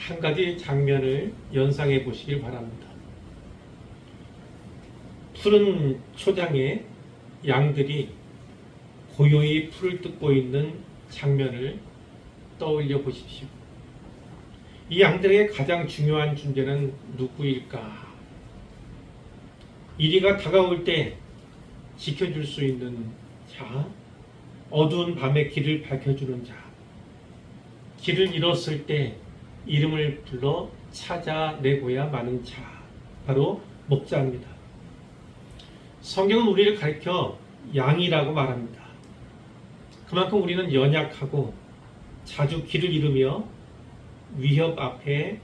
한 가지 장면을 연상해 보시길 바랍니다. 푸른 초장에 양들이 고요히 풀을 뜯고 있는 장면을 떠올려 보십시오. 이 양들에게 가장 중요한 존재는 누구일까? 이리가 다가올 때 지켜줄 수 있는 자, 어두운 밤에 길을 밝혀주는 자, 길을 잃었을 때 이름을 불러 찾아내고야 마는 자, 바로 목자입니다. 성경은 우리를 가리켜 양이라고 말합니다. 그만큼 우리는 연약하고 자주 길을 잃으며 위협 앞에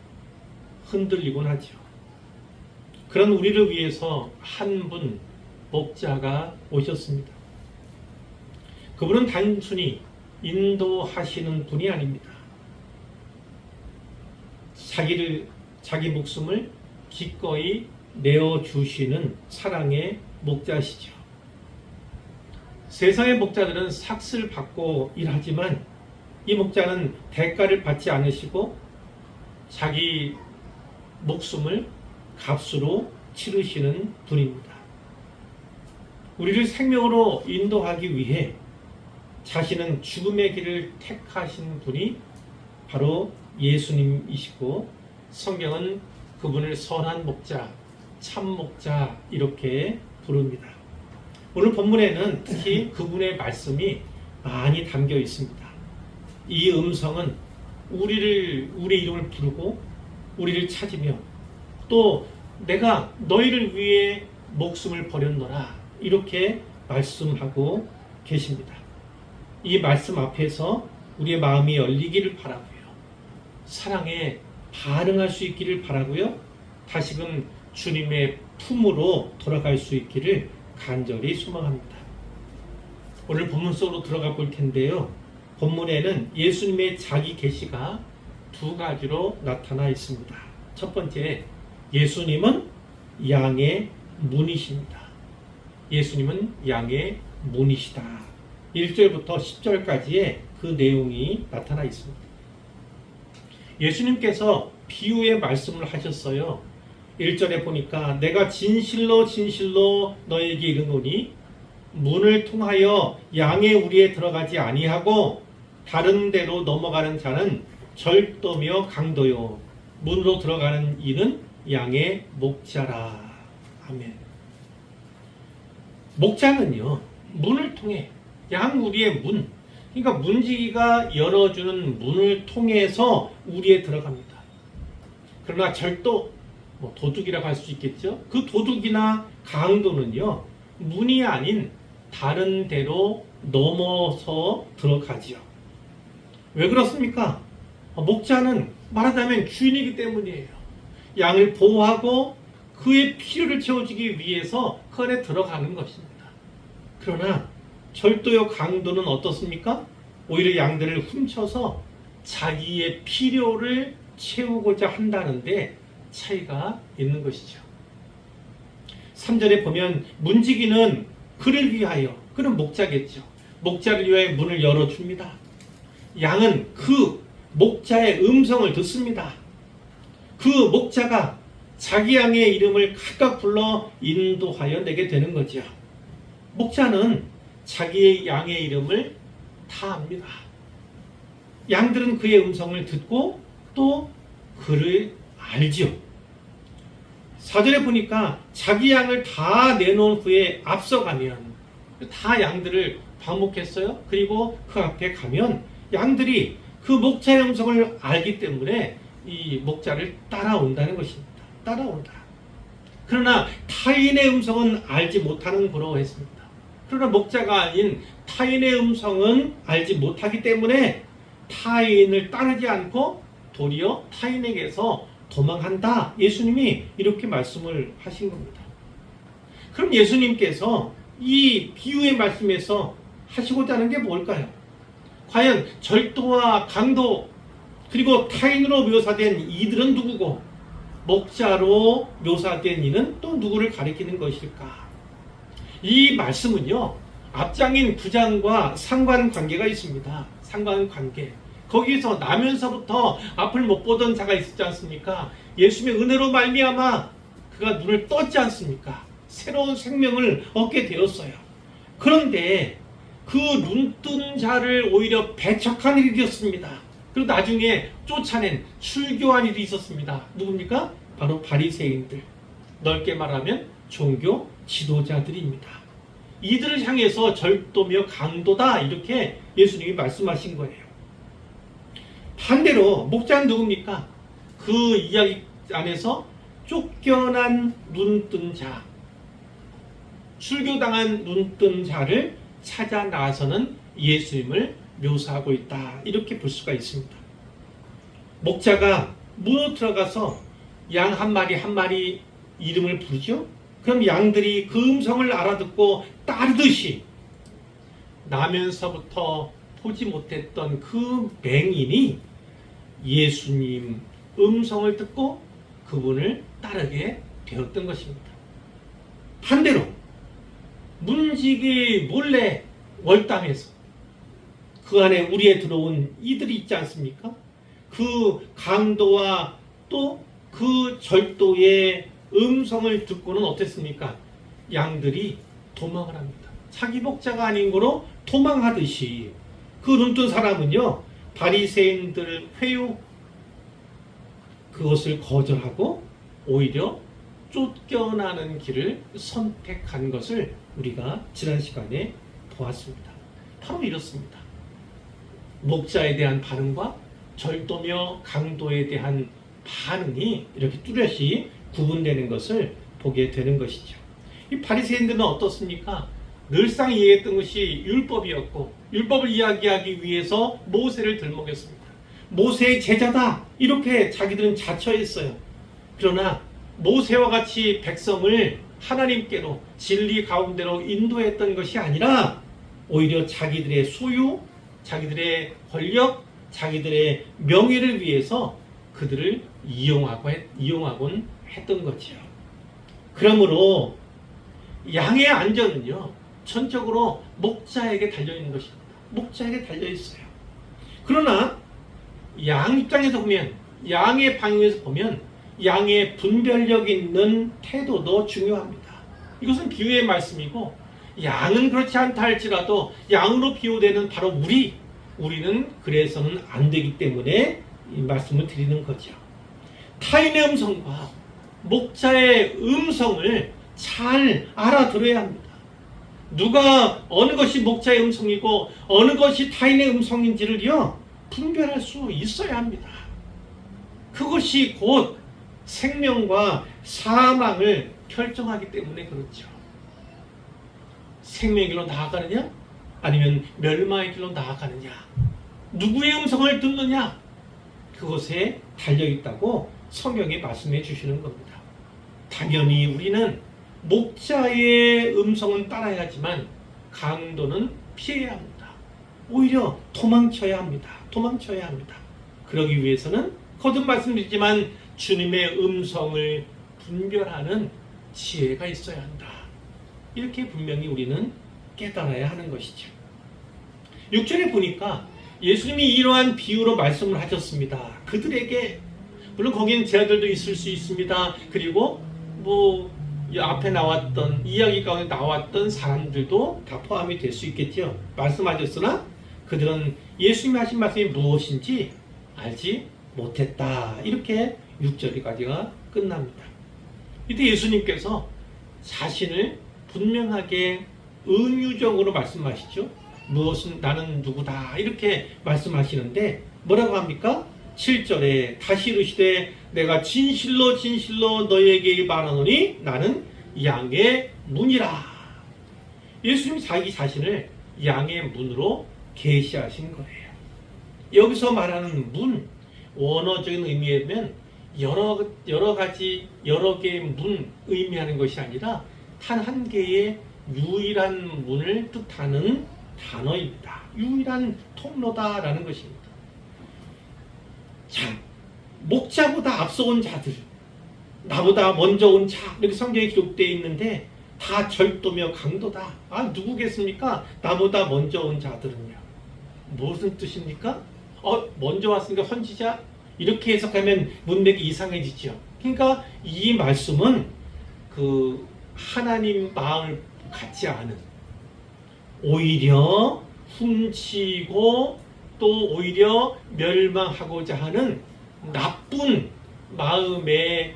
흔들리곤 하죠. 그런 우리를 위해서 한 분 목자가 오셨습니다. 그분은 단순히 인도하시는 분이 아닙니다. 자기 목숨을 기꺼이 내어주시는 사랑의 목자시죠. 세상의 목자들은 삭스를 받고 일하지만 이 목자는 대가를 받지 않으시고 자기 목숨을 값으로 치르시는 분입니다. 우리를 생명으로 인도하기 위해 자신은 죽음의 길을 택하신 분이 바로 예수님이시고 성경은 그분을 선한 목자, 참 목자 이렇게 부릅니다. 오늘 본문에는 특히 그분의 말씀이 많이 담겨 있습니다. 이 음성은 우리의 이름을 부르고 우리를 찾으며 또 내가 너희를 위해 목숨을 버렸노라 이렇게 말씀하고 계십니다. 이 말씀 앞에서 우리의 마음이 열리기를 바라고요. 사랑에 반응할 수 있기를 바라고요. 다시금 주님의 품으로 돌아갈 수 있기를 간절히 소망합니다. 오늘 본문 속으로 들어가 볼 텐데요. 본문에는 예수님의 자기 계시가 두 가지로 나타나 있습니다. 첫 번째, 예수님은 양의 문이십니다. 예수님은 양의 문이시다. 1절부터 10절까지의 그 내용이 나타나 있습니다. 예수님께서 비유의 말씀을 하셨어요. 1절에 보니까 내가 진실로 진실로 너에게 이르노니 문을 통하여 양의 우리에 들어가지 아니하고 다른 데로 넘어가는 자는 절도며 강도요 문으로 들어가는 이는 양의 목자라. 아멘. 목자는요 문을 통해 양 우리의 문, 그러니까 문지기가 열어주는 문을 통해서 우리에 들어갑니다. 그러나 절도, 도둑이라고 할 수 있겠죠. 그 도둑이나 강도는요 문이 아닌 다른 데로 넘어서 들어가지요. 왜 그렇습니까? 목자는 말하자면 주인이기 때문이에요. 양을 보호하고 그의 필요를 채워주기 위해서 그 안에 들어가는 것입니다. 그러나 절도요 강도는 어떻습니까? 오히려 양들을 훔쳐서 자기의 필요를 채우고자 한다는데 차이가 있는 것이죠. 3절에 보면 문지기는 그를 위하여, 그는 목자겠죠. 목자를 위하여 문을 열어줍니다. 양은 그 목자의 음성을 듣습니다. 그 목자가 자기 양의 이름을 각각 불러 인도하여 내게 되는 거죠. 목자는 자기의 양의 이름을 다 압니다. 양들은 그의 음성을 듣고 또 그를 알죠. 4절에 보니까 자기 양을 다 내놓은 후에 앞서가면 다 양들을 방목했어요. 그리고 그 앞에 가면 양들이 그 목자의 음성을 알기 때문에 이 목자를 따라온다는 것입니다. 따라온다. 그러나 타인의 음성은 알지 못하는 거라고 했습니다. 그러나 목자가 아닌 타인의 음성은 알지 못하기 때문에 타인을 따르지 않고 도리어 타인에게서 도망한다. 예수님이 이렇게 말씀을 하신 겁니다. 그럼 예수님께서 이 비유의 말씀에서 하시고자 하는 게 뭘까요? 과연 절도와 강도 그리고 타인으로 묘사된 이들은 누구고 목자로 묘사된 이는 또 누구를 가리키는 것일까? 이 말씀은요 앞장인 9장과 상관관계가 있습니다. 상관관계. 거기서 나면서부터 앞을 못 보던 자가 있었지 않습니까? 예수님의 은혜로 말미암아 그가 눈을 떴지 않습니까? 새로운 생명을 얻게 되었어요. 그런데 그 눈뜬 자를 오히려 배척한 일이 되었습니다. 그리고 나중에 쫓아낸 출교한 일이 있었습니다. 누굽니까? 바로 바리새인들, 넓게 말하면 종교 지도자들입니다. 이들을 향해서 절도며 강도다 이렇게 예수님이 말씀하신 거예요. 반대로 목자는 누굽니까? 그 이야기 안에서 쫓겨난 눈뜬 자, 출교당한 눈뜬 자를 찾아 나서는 예수님을 묘사하고 있다 이렇게 볼 수가 있습니다. 목자가 문으로 들어가서 양 한 마리 한 마리 이름을 부르죠. 그럼 양들이 그 음성을 알아듣고 따르듯이 나면서부터 보지 못했던 그 맹인이 예수님 음성을 듣고 그분을 따르게 되었던 것입니다. 반대로 문지기 몰래 월당해서 그 안에 우리에 들어온 이들이 있지 않습니까? 그 강도와 또 그 절도의 음성을 듣고는 어땠습니까? 양들이 도망을 합니다. 자기 목자가 아닌 거로 도망하듯이 그 눈뜬 사람은요, 바리새인들 회유 그것을 거절하고 오히려 쫓겨나는 길을 선택한 것을 우리가 지난 시간에 보았습니다. 바로 이렇습니다. 목자에 대한 반응과 절도며 강도에 대한 반응이 이렇게 뚜렷이 구분되는 것을 보게 되는 것이죠. 이 바리새인들은 어떻습니까? 늘상 이해했던 것이 율법이었고 율법을 이야기하기 위해서 모세를 들먹였습니다. 모세의 제자다 이렇게 자기들은 자처했어요. 그러나 모세와 같이 백성을 하나님께로 진리 가운데로 인도했던 것이 아니라 오히려 자기들의 소유, 자기들의 권력, 자기들의 명예를 위해서 그들을 이용하곤 했던 거죠. 그러므로 양의 안전은요, 전적으로 목자에게 달려있는 것입니다. 목자에게 달려있어요. 그러나 양 입장에서 보면, 양의 방향에서 보면 양의 분별력 있는 태도도 중요합니다. 이것은 비유의 말씀이고 양은 그렇지 않다 할지라도 양으로 비유되는 바로 우리는 그래서는 안 되기 때문에 이 말씀을 드리는 거죠. 타인의 음성과 목자의 음성을 잘 알아들어야 합니다. 누가 어느 것이 목자의 음성이고 어느 것이 타인의 음성인지를요 분별할 수 있어야 합니다. 그것이 곧 생명과 사망을 결정하기 때문에 그렇죠. 생명의 길로 나아가느냐 아니면 멸망의 길로 나아가느냐, 누구의 음성을 듣느냐, 그것에 달려있다고 성경이 말씀해 주시는 겁니다. 당연히 우리는 목자의 음성은 따라야지만 강도는 피해야 합니다. 오히려 도망쳐야 합니다. 그러기 위해서는 거듭 말씀드리지만 주님의 음성을 분별하는 지혜가 있어야 한다. 이렇게 분명히 우리는 깨달아야 하는 것이죠. 6절에 보니까 예수님이 이러한 비유로 말씀을 하셨습니다. 그들에게, 물론 거기는 제자들도 있을 수 있습니다. 그리고 앞에 나왔던 이야기 가운데 나왔던 사람들도 다 포함이 될 수 있겠죠. 말씀하셨으나 그들은 예수님이 하신 말씀이 무엇인지 알지 못했다. 이렇게 6절까지가 끝납니다. 이때 예수님께서 자신을 분명하게 은유적으로 말씀하시죠. 무엇은 나는 누구다 이렇게 말씀하시는데 뭐라고 합니까? 7절에 다시 이르시되 내가 진실로 너희에게 말하노니 나는 양의 문이라. 예수님이 자기 자신을 양의 문으로 계시하신 거예요. 여기서 말하는 문, 원어적인 의미에는 여러 가지 여러 개의 문 의미하는 것이 아니라 단 한 개의 유일한 문을 뜻하는 단어입니다. 유일한 통로다라는 것입니다. 자, 목자보다 앞서온 자들, 나보다 먼저 온 자, 이렇게 성경에 기록되어 있는데 다 절도며 강도다. 누구겠습니까? 나보다 먼저 온 자들은요. 무슨 뜻입니까? 먼저 왔으니까 선지자? 이렇게 해석하면 문맥이 이상해지죠. 그러니까 이 말씀은 그 하나님 마음을 갖지 않은, 오히려 훔치고 또 오히려 멸망하고자 하는 나쁜 마음의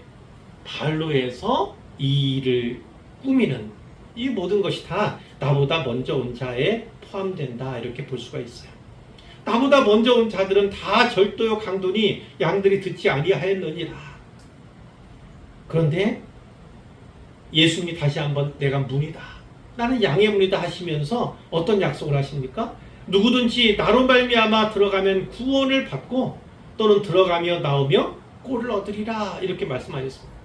발로 해서 이 일을 꾸미는, 이 모든 것이 다 나보다 먼저 온 자에 포함된다, 이렇게 볼 수가 있어요. 나보다 먼저 온 자들은 다 절도요 강도니 양들이 듣지 아니하였느니라. 그런데 예수님이 다시 한번 내가 문이다, 나는 양의 문이다 하시면서 어떤 약속을 하십니까? 누구든지 나로 말미암아 들어가면 구원을 받고 또는 들어가며 나오며 꼴을 얻으리라, 이렇게 말씀하셨습니다.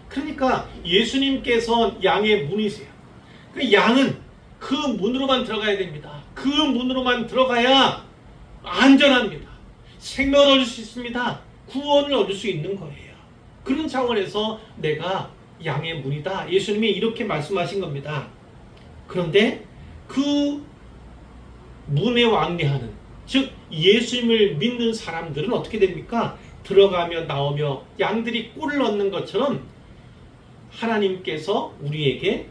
그러니까 예수님께서 양의 문이세요. 그 양은 그 문으로만 들어가야 됩니다. 그 문으로만 들어가야 안전합니다. 생명을 얻을 수 있습니다. 구원을 얻을 수 있는 거예요. 그런 차원에서 내가 양의 문이다, 예수님이 이렇게 말씀하신 겁니다. 그런데 그 문에 왕래하는, 즉 예수님을 믿는 사람들은 어떻게 됩니까? 들어가며 나오며 양들이 꼴을 얻는 것처럼 하나님께서 우리에게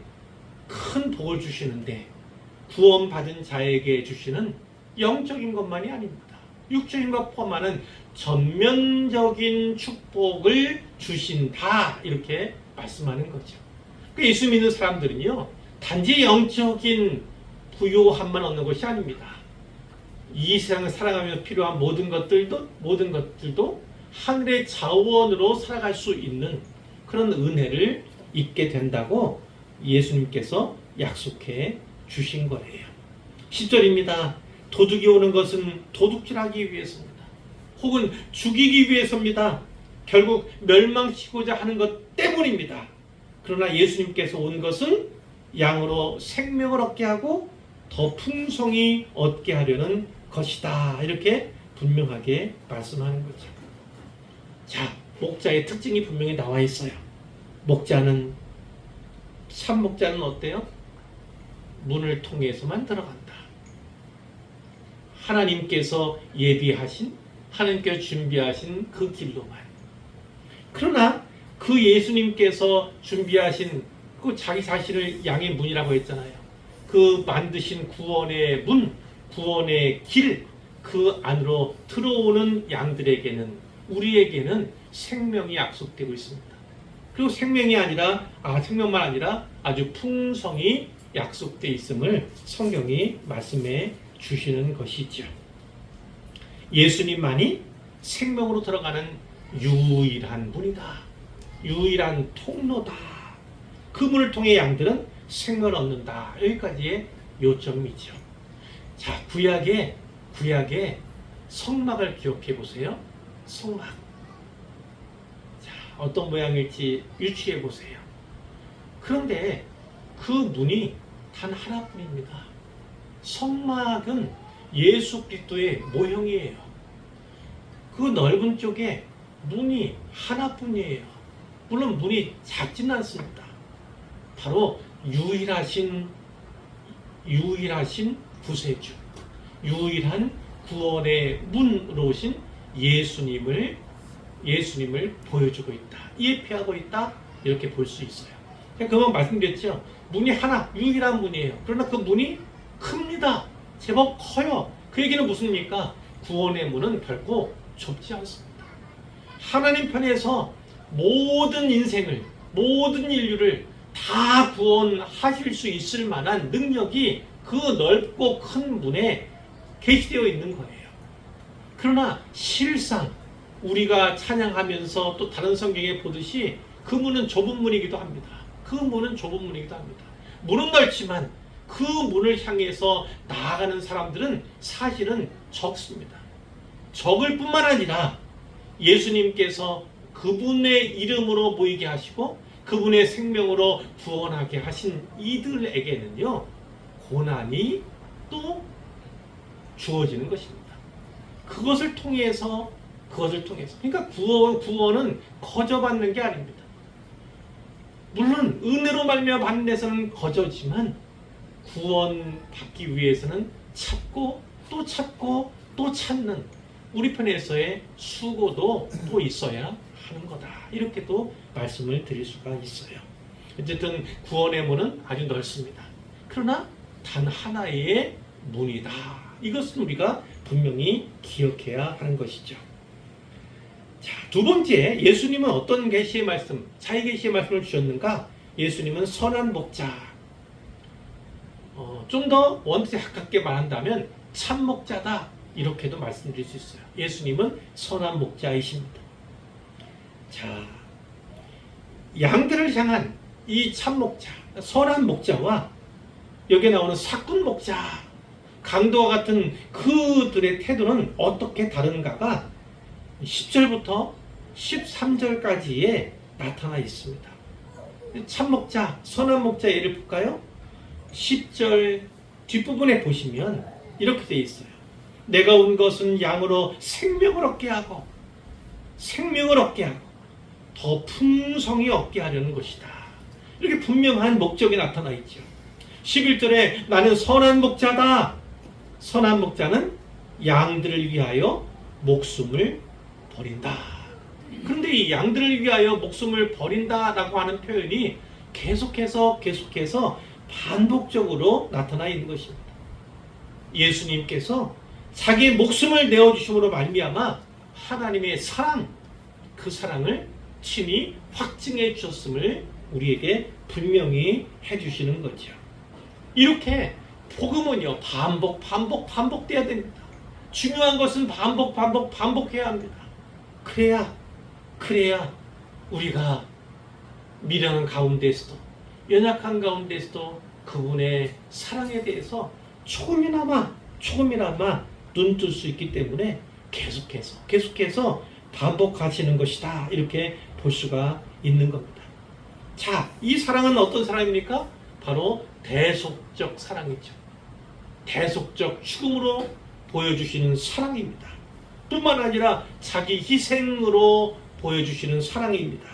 큰 복을 주시는데, 구원받은 자에게 주시는 영적인 것만이 아닙니다. 육적인 것 포함하는 전면적인 축복을 주신다, 이렇게 말씀하는 거죠. 예수 믿는 사람들은요, 단지 영적인 부요함만 얻는 것이 아닙니다. 이 세상을 살아가면서 필요한 모든 것들도 하늘의 자원으로 살아갈 수 있는 그런 은혜를 입게 된다고 예수님께서 약속해 주신 거예요. 10절입니다. 도둑이 오는 것은 도둑질하기 위해서입니다. 혹은 죽이기 위해서입니다. 결국 멸망시키고자 하는 것 때문입니다. 그러나 예수님께서 온 것은 양으로 생명을 얻게 하고 더 풍성히 얻게 하려는 것이다, 이렇게 분명하게 말씀하는 거죠. 자, 목자의 특징이 분명히 나와 있어요. 목자는, 참 목자는 어때요? 문을 통해서만 들어간다. 하나님께서 예비하신, 하나님께서 준비하신 그 길로만. 그러나 그 예수님께서 준비하신 그 자기 자신을 양의 문이라고 했잖아요. 그 만드신 구원의 문, 구원의 길, 그 안으로 들어오는 양들에게는, 우리에게는 생명이 약속되고 있습니다. 그리고 생명만 아니라 아주 풍성히 약속되어 있음을 성경이 말씀해 주시는 것이죠. 예수님만이 생명으로 들어가는 유일한 문이다, 유일한 통로다. 그 문을 통해 양들은 생명을 얻는다. 여기까지의 요점이죠. 자, 구약의 성막을 기억해 보세요. 성막. 자, 어떤 모양일지 유추해 보세요. 그런데 그 문이 단 하나뿐입니다. 성막은 예수 그리스도의 모형이에요. 그 넓은 쪽에 문이 하나뿐이에요. 물론 문이 작지는 않습니다. 바로 유일하신 구세주, 유일한 구원의 문으로 오신 예수님을 보여주고 있다, 예표하고 있다, 이렇게 볼 수 있어요. 그만 말씀드렸죠. 문이 하나, 유일한 문이에요. 그러나 그 문이 큽니다. 제법 커요. 그 얘기는 무슨입니까? 구원의 문은 결코 좁지 않습니다. 하나님 편에서 모든 인생을, 모든 인류를 다 구원하실 수 있을 만한 능력이 그 넓고 큰 문에 계시되어 있는 거예요. 그러나 실상 우리가 찬양하면서 또 다른 성경에 보듯이 그 문은 좁은 문이기도 합니다. 문은 넓지만 그 문을 향해서 나아가는 사람들은 사실은 적습니다. 적을 뿐만 아니라 예수님께서 그분의 이름으로 모이게 하시고 그분의 생명으로 구원하게 하신 이들에게는요, 고난이 또 주어지는 것입니다. 그것을 통해서 그러니까 구원은 거저받는 게 아닙니다. 물론 은혜로 말미암아 받는 데서는 거저지만 구원 받기 위해서는 찾고 또 찾고 또 찾는 우리 편에서의 수고도 또 있어야 하는 거다. 이렇게도 말씀을 드릴 수가 있어요. 어쨌든 구원의 문은 아주 넓습니다. 그러나 단 하나의 문이다. 이것은 우리가 분명히 기억해야 하는 것이죠. 자, 두 번째, 예수님은 어떤 계시의 말씀, 자의 계시의 말씀을 주셨는가? 예수님은 선한 목자. 좀 더 원뜻에 가깝게 말한다면 참 목자다. 이렇게도 말씀드릴 수 있어요. 예수님은 선한 목자이십니다. 자, 양들을 향한 이 참 목자, 선한 목자와 여기에 나오는 사꾼 목자, 강도와 같은 그들의 태도는 어떻게 다른가가 10절부터 13절까지에 나타나 있습니다. 참 목자, 선한 목자 예를 볼까요? 10절 뒷부분에 보시면 이렇게 되어 있어요. 내가 온 것은 양으로 생명을 얻게 하고 더 풍성히 얻게 하려는 것이다. 이렇게 분명한 목적이 나타나 있죠. 11절에 나는 선한 목자다. 선한 목자는 양들을 위하여 목숨을 버린다. 그런데 이 양들을 위하여 목숨을 버린다라고 하는 표현이 계속해서 반복적으로 나타나 있는 것입니다. 예수님께서 자기의 목숨을 내어주심으로 말미암아 하나님의 사랑, 그 사랑을 친히 확증해 주셨음을 우리에게 분명히 해주시는 거죠. 이렇게 복음은요, 반복돼야 됩니다. 중요한 것은 반복해야 합니다. 그래야 우리가 미련한 가운데서도, 연약한 가운데서도 그분의 사랑에 대해서 조금이나마 눈뜰 수 있기 때문에 계속해서 반복하시는 것이다. 이렇게 볼 수가 있는 겁니다. 자, 이 사랑은 어떤 사랑입니까? 바로 대속적 사랑이죠. 대속적 죽음으로 보여주시는 사랑입니다. 뿐만 아니라 자기 희생으로 보여주시는 사랑입니다.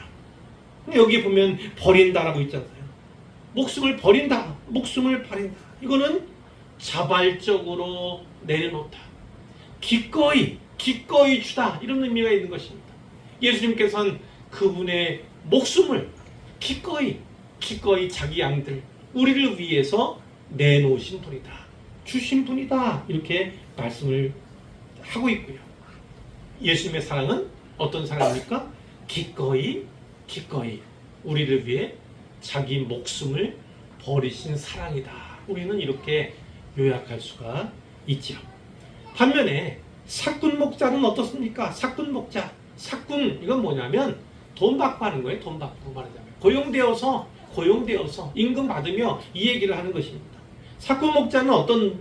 여기 보면 버린다라고 있잖아요. 목숨을 버린다. 이거는 자발적으로 내려놓다. 기꺼이 주다. 이런 의미가 있는 것입니다. 예수님께서는 그분의 목숨을 기꺼이 자기 양들, 우리를 위해서 내놓으신 분이다. 주신 분이다. 이렇게 말씀을 하고 있고요. 예수님의 사랑은 어떤 사랑입니까? 기꺼이 우리를 위해 자기 목숨을 버리신 사랑이다. 우리는 이렇게 요약할 수가 있죠. 반면에 사꾼 목자는 어떻습니까? 사꾼 목자. 사꾼, 이건 뭐냐면 돈 받고 하는 거예요. 돈 받고 말하자면. 고용되어서 임금 받으며 이 얘기를 하는 것입니다. 사꾼 목자는 어떤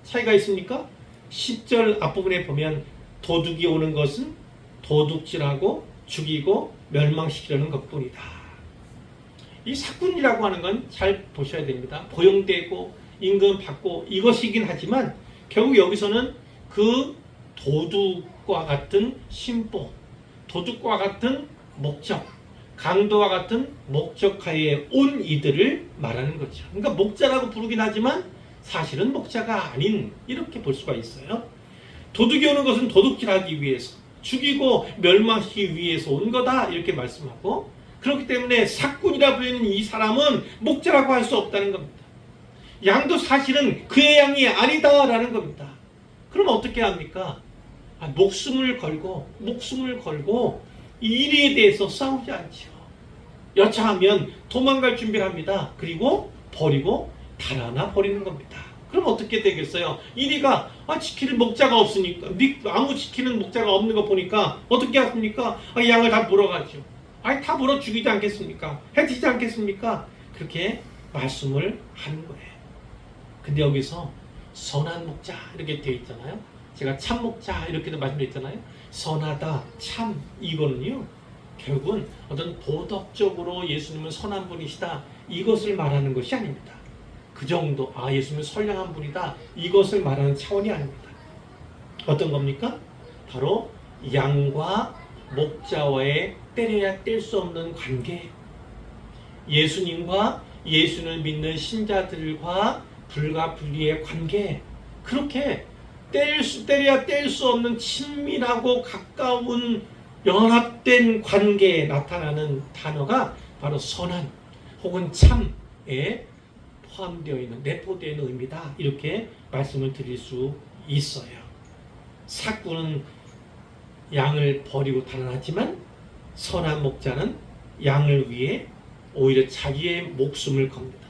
차이가 있습니까? 10절 앞부분에 보면 도둑이 오는 것은 도둑질하고 죽이고 멸망시키려는 것뿐이다. 이 사꾼이라고 하는 건 잘 보셔야 됩니다. 고용되고 임금 받고 이것이긴 하지만 결국 여기서는 그 도둑과 같은 심보, 도둑과 같은 목적, 강도와 같은 목적하에 온 이들을 말하는 거죠. 그러니까 목자라고 부르긴 하지만 사실은 목자가 아닌, 이렇게 볼 수가 있어요. 도둑이 오는 것은 도둑질하기 위해서, 죽이고 멸망시키기 위해서 온 거다, 이렇게 말씀하고, 그렇기 때문에 사꾼이라 불리는 이 사람은 목자라고 할 수 없다는 겁니다. 양도 사실은 그의 양이 아니다라는 겁니다. 그럼 어떻게 합니까? 목숨을 걸고 이 일에 대해서 싸우지 않죠. 여차하면 도망갈 준비를 합니다. 그리고 버리고 달아나 버리는 겁니다. 그럼 어떻게 되겠어요? 이리가 지키는 목자가 없으니까, 아무 지키는 목자가 없는 거 보니까 어떻게 하십니까? 양을 다 물어가죠. 다 물어 죽이지 않겠습니까? 해치지 않겠습니까? 그렇게 말씀을 하는 거예요. 근데 여기서 선한 목자 이렇게 되어 있잖아요. 제가 참 목자 이렇게도 말씀드렸잖아요. 선하다, 참, 이거는요, 결국은 어떤 도덕적으로 예수님은 선한 분이시다, 이것을 말하는 것이 아닙니다. 그 정도, 예수님은 선량한 분이다, 이것을 말하는 차원이 아닙니다. 어떤 겁니까? 바로 양과 목자와의 때려야 뗄 수 없는 관계, 예수님과 예수를 믿는 신자들과 불가분리의 관계, 그렇게 때려야 뗄 수 없는 친밀하고 가까운 연합된 관계에 나타나는 단어가 바로 선한 혹은 참에 포함되어 있는, 내포되어 있는 의미다. 이렇게 말씀을 드릴 수 있어요. 삭구는 양을 버리고 달아나지만 선한 목자는 양을 위해 오히려 자기의 목숨을 겁니다.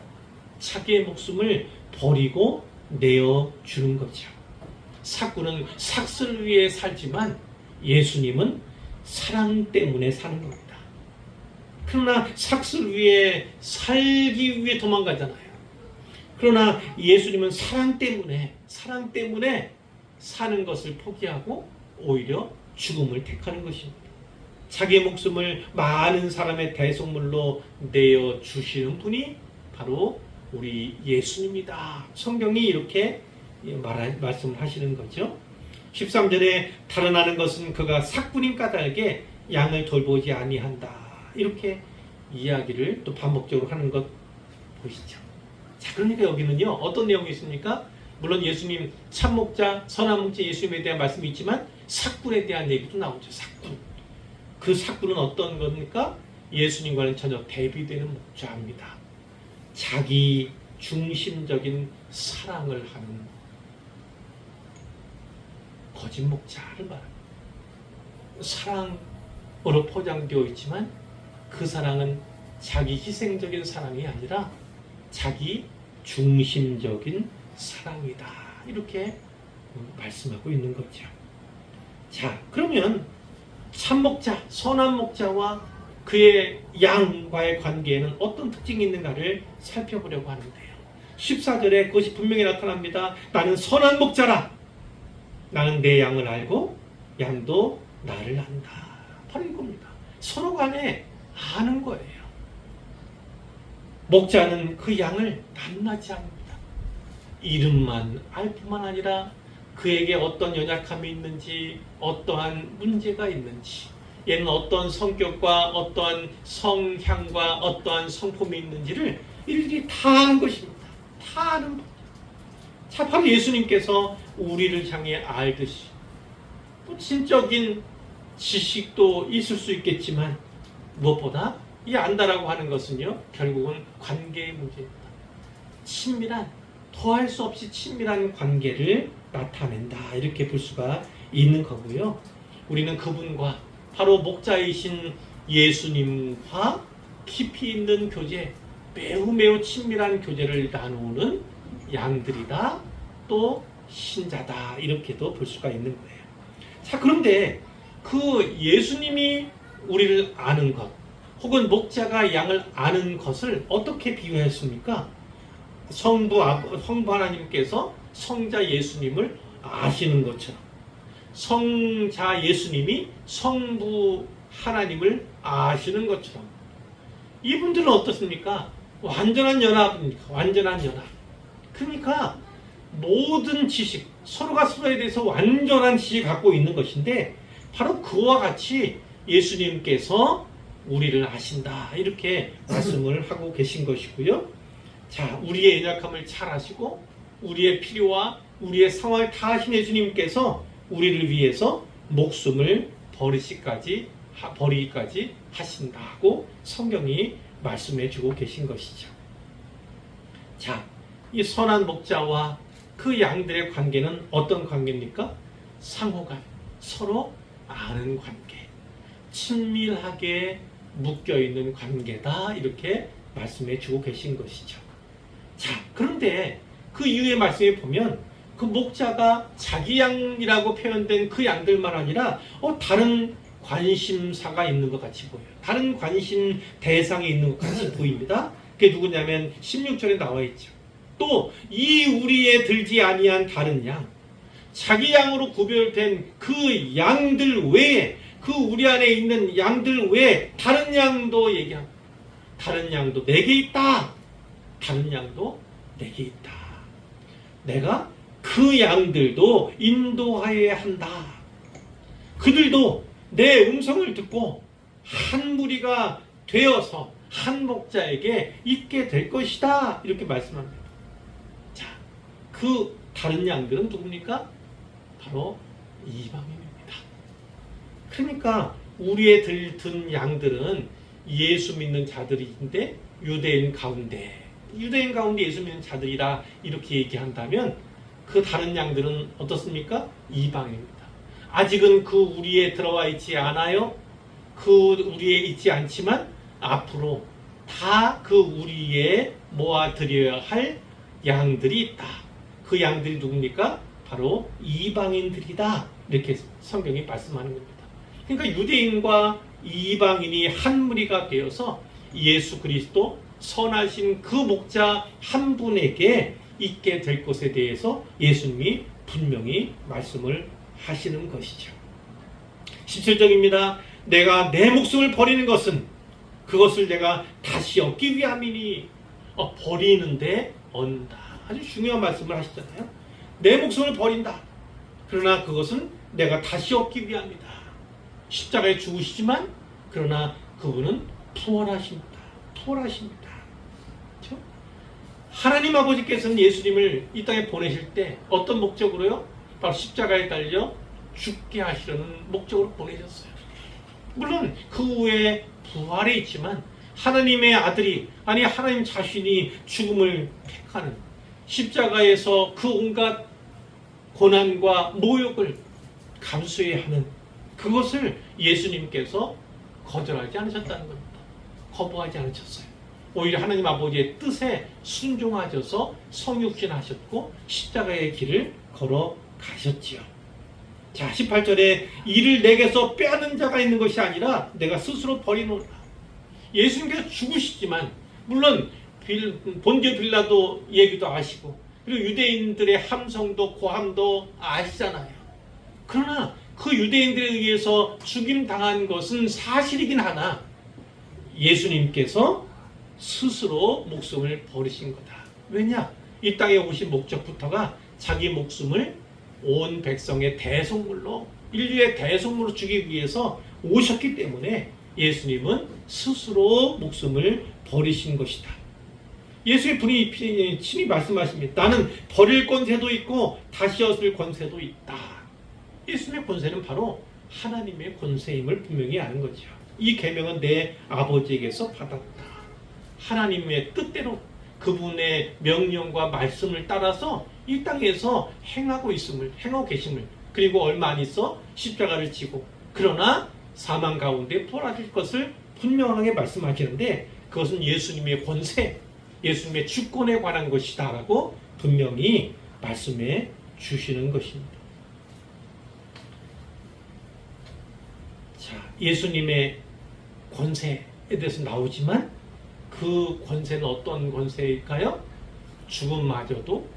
자기의 목숨을 버리고 내어주는 거죠. 삭구는 삭슬 위해 살지만 예수님은 사랑 때문에 사는 겁니다. 그러나 삭슬 위해 살기 위해 도망가잖아요. 그러나 예수님은 사랑 때문에 사는 것을 포기하고 오히려 죽음을 택하는 것입니다. 자기의 목숨을 많은 사람의 대속물로 내어주시는 분이 바로 우리 예수님이다. 성경이 이렇게 말씀을 하시는 거죠. 13절에 달아나는 것은 그가 삭군인 까닭에 양을 돌보지 아니한다. 이렇게 이야기를 또 반복적으로 하는 것 보시죠. 자, 그러니까 여기는요, 어떤 내용이 있습니까? 물론 예수님 참목자, 선한 목자 예수님에 대한 말씀이 있지만 삭군에 대한 얘기도 나오죠. 삭군. 그 삭군은 어떤 겁니까? 예수님과는 전혀 대비되는 목자입니다. 자기 중심적인 사랑을 하는 거짓 목자를 말합니다. 사랑으로 포장되어 있지만 그 사랑은 자기 희생적인 사랑이 아니라 자기 중심적인 사랑이다. 이렇게 말씀하고 있는 거죠. 자, 그러면 참목자, 선한 목자와 그의 양과의 관계에는 어떤 특징이 있는가를 살펴보려고 하는데요. 14절에 그것이 분명히 나타납니다. 나는 선한 목자라. 나는 내 양을 알고 양도 나를 안다. 바로 이겁니다. 서로 간에 아는 거예요. 목자는 그 양을 낱낱이 압니다. 이름만 알 뿐만 아니라 그에게 어떤 연약함이 있는지, 어떠한 문제가 있는지, 얘는 어떤 성격과 어떠한 성향과 어떠한 성품이 있는지를 일일이 다 아는 것입니다. 다 아는 것. 자, 바로 예수님께서 우리를 향해 알듯이 또 진적인 지식도 있을 수 있겠지만 무엇보다 이 안다라고 하는 것은요, 결국은 관계의 문제입니다. 친밀한, 더할 수 없이 친밀한 관계를 나타낸다. 이렇게 볼 수가 있는 거고요. 우리는 그분과 바로 목자이신 예수님과 깊이 있는 교제, 매우 친밀한 교제를 나누는 양들이다. 또 신자다. 이렇게도 볼 수가 있는 거예요. 자, 그런데 그 예수님이 우리를 아는 것, 혹은 목자가 양을 아는 것을 어떻게 비유했습니까? 성부 하나님께서 성자 예수님을 아시는 것처럼, 성자 예수님이 성부 하나님을 아시는 것처럼, 이분들은 어떻습니까? 완전한 연합입니까? 완전한 연합. 그러니까 모든 지식, 서로가 서로에 대해서 완전한 지식을 갖고 있는 것인데 바로 그와 같이 예수님께서 우리를 아신다. 이렇게 말씀을 하고 계신 것이고요. 자, 우리의 연약함을 잘 아시고 우리의 필요와 우리의 상황을 다 아신 예수님께서 우리를 위해서 목숨을 버리기까지 하신다고 성경이 말씀해 주고 계신 것이죠. 자, 이 선한 목자와 그 양들의 관계는 어떤 관계입니까? 상호간, 서로 아는 관계, 친밀하게 묶여있는 관계다. 이렇게 말씀해 주고 계신 것이죠. 자, 그런데 그 이후의 말씀에 보면 그 목자가 자기 양이라고 표현된 그 양들만 아니라 다른 관심사가 있는 것 같이 보여요. 다른 관심 대상이 있는 것 같이 보입니다. 그게 누구냐면 16절에 나와 있죠. 또 이 우리에 들지 아니한 다른 양, 자기 양으로 구별된 그 양들 외에, 그 우리 안에 있는 양들 외에 다른 양도 얘기합니다. 다른 양도 내게 있다. 다른 양도 내게 있다. 내가 그 양들도 인도하여야 한다. 그들도 내 음성을 듣고 한 무리가 되어서 한 목자에게 있게 될 것이다. 이렇게 말씀합니다. 자, 그 다른 양들은 누굽니까? 바로 이방인입니다. 그러니까 우리의 들든 양들은 예수 믿는 자들인데 유대인 가운데 예수 믿는 자들이라 이렇게 얘기한다면 그 다른 양들은 어떻습니까? 이방인입니다. 아직은 그 우리에 들어와 있지 않아요. 그 우리에 있지 않지만 앞으로 다 그 우리에 모아드려야 할 양들이 있다. 그 양들이 누굽니까? 바로 이방인들이다. 이렇게 성경이 말씀하는 겁니다. 그러니까 유대인과 이방인이 한 무리가 되어서 예수 그리스도 선하신 그 목자 한 분에게 있게 될 것에 대해서 예수님이 분명히 말씀을 하시는 것이죠. 17절입니다. 내가 내 목숨을 버리는 것은 그것을 내가 다시 얻기 위함이니. 버리는데 얻는다. 아주 중요한 말씀을 하시잖아요. 내 목숨을 버린다. 그러나 그것은 내가 다시 얻기 위함이다. 십자가에 죽으시지만 그러나 그분은 부활하십니다. 부활하십니다. 그렇죠? 하나님 아버지께서는 예수님을 이 땅에 보내실 때 어떤 목적으로요? 바로 십자가에 달려 죽게 하시려는 목적으로 보내셨어요. 물론 그 후에 부활에 있지만 하나님의 아들이 아니 하나님 자신이 죽음을 택하는 십자가에서 그 온갖 고난과 모욕을 감수해야 하는 그것을 예수님께서 거절하지 않으셨다는 겁니다. 거부하지 않으셨어요. 오히려 하나님 아버지의 뜻에 순종하셔서 성육신하셨고 십자가의 길을 걸어가셨지요. 자, 18절에 이를 내게서 빼앗는 자가 있는 것이 아니라 내가 스스로 버리노라. 예수님께서 죽으시지만 물론 본디오 빌라도 얘기도 아시고 그리고 유대인들의 함성도 고함도 아시잖아요. 그러나 그 유대인들에 의해서 죽임당한 것은 사실이긴 하나 예수님께서 스스로 목숨을 버리신 거다. 왜냐? 이 땅에 오신 목적부터가 자기 목숨을 온 백성의 대속물로 인류의 대속물로 주기 위해서 오셨기 때문에 예수님은 스스로 목숨을 버리신 것이다. 예수의 분이 친히 말씀하십니다. 나는 버릴 권세도 있고 다시 얻을 권세도 있다. 예수님의 권세는 바로 하나님의 권세임을 분명히 아는 거죠. 이 계명은 내 아버지에게서 받았다. 하나님의 뜻대로 그분의 명령과 말씀을 따라서 이 땅에서 행하고 계심을 그리고 얼마 안 있어 십자가를 지고 그러나 사망 가운데 부활하실 것을 분명하게 말씀하시는데 그것은 예수님의 권세, 예수님의 주권에 관한 것이다 라고 분명히 말씀해 주시는 것입니다. 자, 예수님의 권세에 대해서 나오지만 그 권세는 어떤 권세일까요? 죽음마저도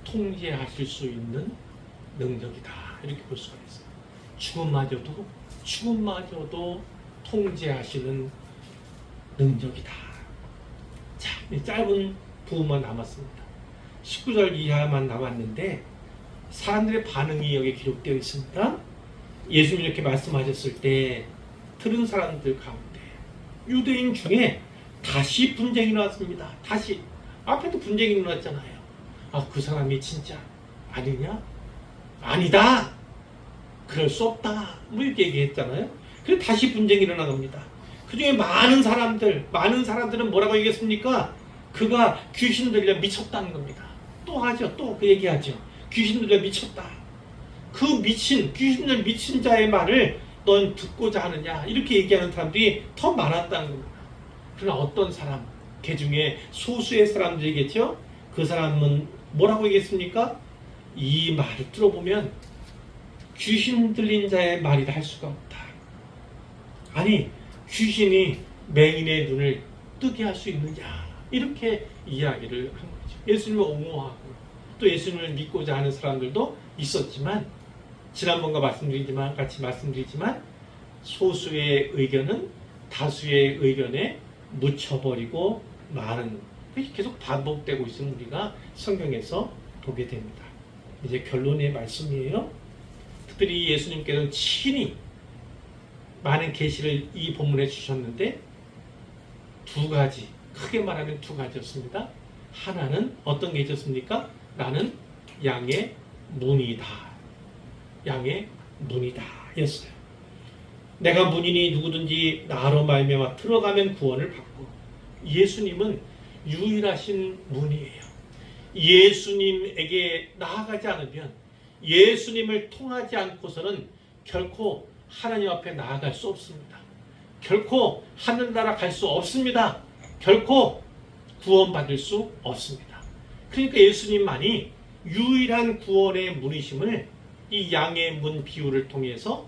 통제하실 수 있는 능력이다. 이렇게 볼 수가 있어요. 죽음마저도 통제하시는 능력이다. 자, 짧은 부분만 남았습니다. 19절 이하만 남았는데 사람들의 반응이 여기 기록되어 있습니다. 예수님이 이렇게 말씀하셨을 때 들은 사람들 가운데 유대인 중에 다시 분쟁이 일어났습니다. 다시 앞에도 분쟁이 일어났잖아요. 그 사람이 진짜 아니냐? 아니다. 그럴 수 없다. 뭐 이렇게 얘기했잖아요. 그래서 다시 분쟁이 일어나갑니다. 그 중에 많은 사람들은 뭐라고 얘기했습니까? 그가 귀신 들려 미쳤다는 겁니다. 또 하죠. 또 그 얘기하죠. 귀신 들려 미쳤다. 그 귀신들 미친 자의 말을 넌 듣고자 하느냐? 이렇게 얘기하는 사람들이 더 많았다는 겁니다. 그러나 어떤 사람, 그 중에 소수의 사람들이겠죠? 그 사람은 뭐라고 얘기했습니까? 이 말을 들어보면 귀신 들린 자의 말이라 할 수가 없다. 아니, 귀신이 맹인의 눈을 뜨게 할 수 있느냐? 이렇게 이야기를 한 거죠. 예수님을 옹호하고 또 예수님을 믿고자 하는 사람들도 있었지만 지난번과 같이 말씀드리지만 소수의 의견은 다수의 의견에 묻혀버리고 마는 계속 반복되고 있음을 우리가 성경에서 보게 됩니다. 이제 결론의 말씀이에요. 특별히 예수님께서는 친히 많은 계시를 이 본문에 주셨는데 두 가지, 크게 말하면 두 가지였습니다. 하나는 어떤 게 있었습니까? 나는 양의 문이다. 양의 문이다 였어요. 내가 문이니 누구든지 나로 말미암아 들어가면 구원을 받고, 예수님은 유일하신 문이에요. 예수님에게 나아가지 않으면, 예수님을 통하지 않고서는 결코 하나님 앞에 나아갈 수 없습니다. 결코 하늘나라 갈 수 없습니다. 결코 구원받을 수 없습니다. 그러니까 예수님만이 유일한 구원의 문이심을 이 양의 문 비유를 통해서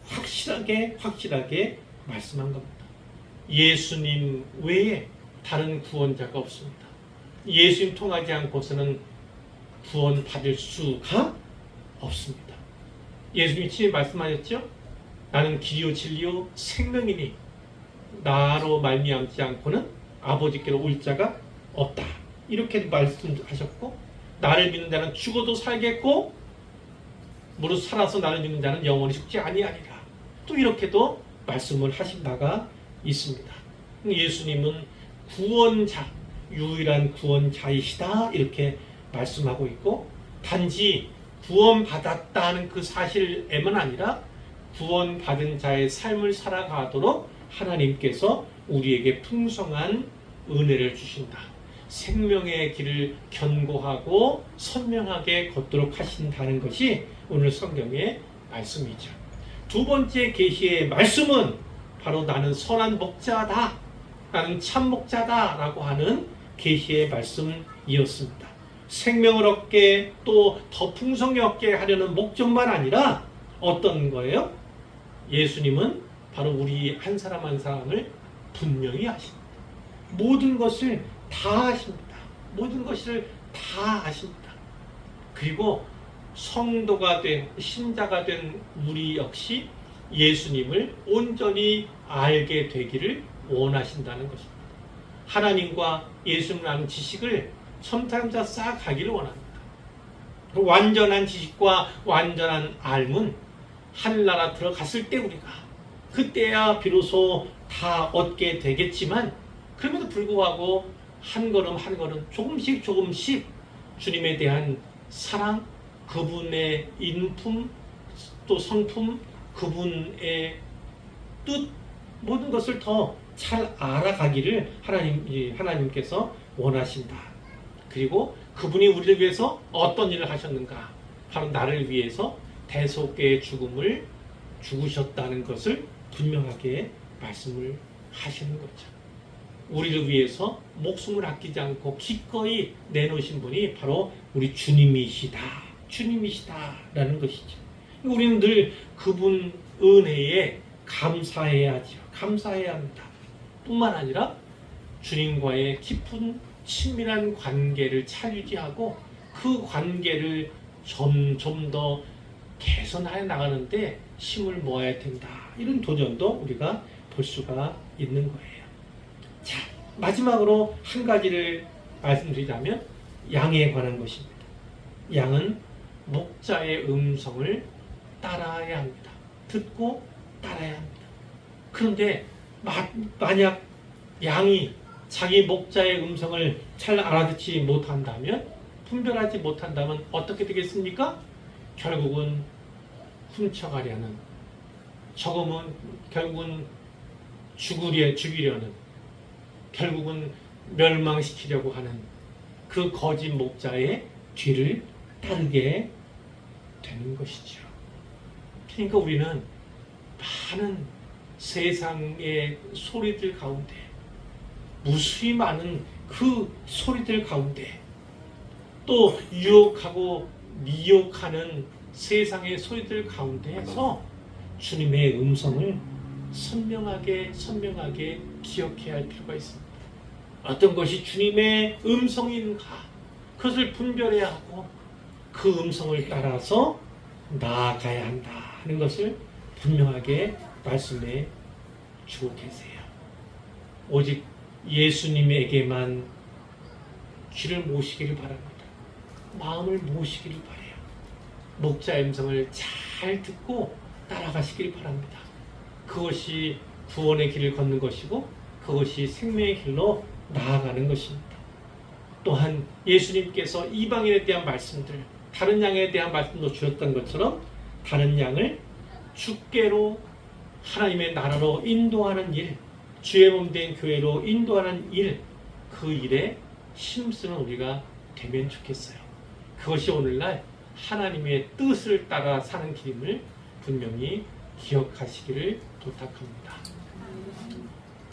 확실하게 말씀한 겁니다. 예수님 외에 다른 구원자가 없습니다. 예수님 통하지 않고서는 구원받을 수가 없습니다. 예수님이 친히 말씀하셨죠? 나는 길이요 진리요 생명이니 나로 말미암지 않고는 아버지께로 올 자가 없다. 이렇게 말씀하셨고, 나를 믿는 자는 죽어도 살겠고 무릇 살아서 나를 믿는 자는 영원히 죽지 아니하리라. 또 이렇게도 말씀을 하신 바가 있습니다. 예수님은 구원자, 유일한 구원자이시다 이렇게 말씀하고 있고, 단지 구원받았다는 그 사실에만 아니라 구원받은 자의 삶을 살아가도록 하나님께서 우리에게 풍성한 은혜를 주신다. 생명의 길을 견고하고 선명하게 걷도록 하신다는 것이 오늘 성경의 말씀이죠. 두 번째 계시의 말씀은 바로 나는 선한 목자다, 나는 참 목자다 라고 하는 계시의 말씀이었습니다. 생명을 얻게 또 더 풍성히 얻게 하려는 목적만 아니라 어떤 거예요? 예수님은 바로 우리 한 사람 한 사람을 분명히 아십니다. 모든 것을 다 아십니다. 모든 것을 다 아십니다. 그리고 성도가 된, 신자가 된 우리 역시 예수님을 온전히 알게 되기를 원하신다는 것입니다. 하나님과 예수님을 아는 지식을 첨단자 쌓아가기를 원합니다. 완전한 지식과 완전한 알문, 하늘나라 들어갔을 때 우리가 그때야 비로소 다 얻게 되겠지만, 그럼에도 불구하고 한 걸음 한 걸음 조금씩 주님에 대한 사랑, 그분의 인품, 또 성품, 그분의 뜻, 모든 것을 더 잘 알아가기를 하나님께서 원하신다. 그리고 그분이 우리를 위해서 어떤 일을 하셨는가? 바로 나를 위해서 대속의 죽음을 죽으셨다는 것을 분명하게 말씀을 하시는 거죠. 우리를 위해서 목숨을 아끼지 않고 기꺼이 내놓으신 분이 바로 우리 주님이시다라는 것이죠. 우리는 늘 그분 은혜에 감사해야 합니다. 뿐만 아니라 주님과의 깊은 친밀한 관계를 잘 유지하고 그 관계를 점점 더 개선해 나가는데 힘을 모아야 된다. 이런 도전도 우리가 볼 수가 있는 거예요. 자, 마지막으로 한 가지를 말씀드리자면 양에 관한 것입니다. 양은 목자의 음성을 따라야 합니다. 듣고 따라야 합니다. 그런데 만약 양이 자기 목자의 음성을 잘 알아듣지 못한다면, 분별하지 못한다면 어떻게 되겠습니까? 결국은 훔쳐가려는, 결국은 죽이려는, 결국은 멸망시키려고 하는 그 거짓 목자의 뒤를 따르게 되는 것이죠. 그러니까 우리는 많은 세상의 소리들 가운데, 무수히 많은 그 소리들 가운데, 또 유혹하고 미혹하는 세상의 소리들 가운데에서 주님의 음성을 선명하게 기억해야 할 필요가 있습니다. 어떤 것이 주님의 음성인가, 그것을 분별해야 하고 그 음성을 따라서 나아가야 한다는 것을 분명하게 말씀해 주고 계세요. 오직 예수님에게만 귀를 모시기를 바랍니다. 마음을 모시기를 바라요. 목자의 음성을 잘 듣고 따라가시기를 바랍니다. 그것이 구원의 길을 걷는 것이고 그것이 생명의 길로 나아가는 것입니다. 또한 예수님께서 이방인에 대한 말씀들, 다른 양에 대한 말씀도 주셨던 것처럼 다른 양을 주께로 하나님의 나라로 인도하는 일, 주의 몸 된 교회로 인도하는 일, 그 일에 힘쓰는 우리가 되면 좋겠어요. 그것이 오늘날 하나님의 뜻을 따라 사는 길임을 분명히 기억하시기를 부탁합니다.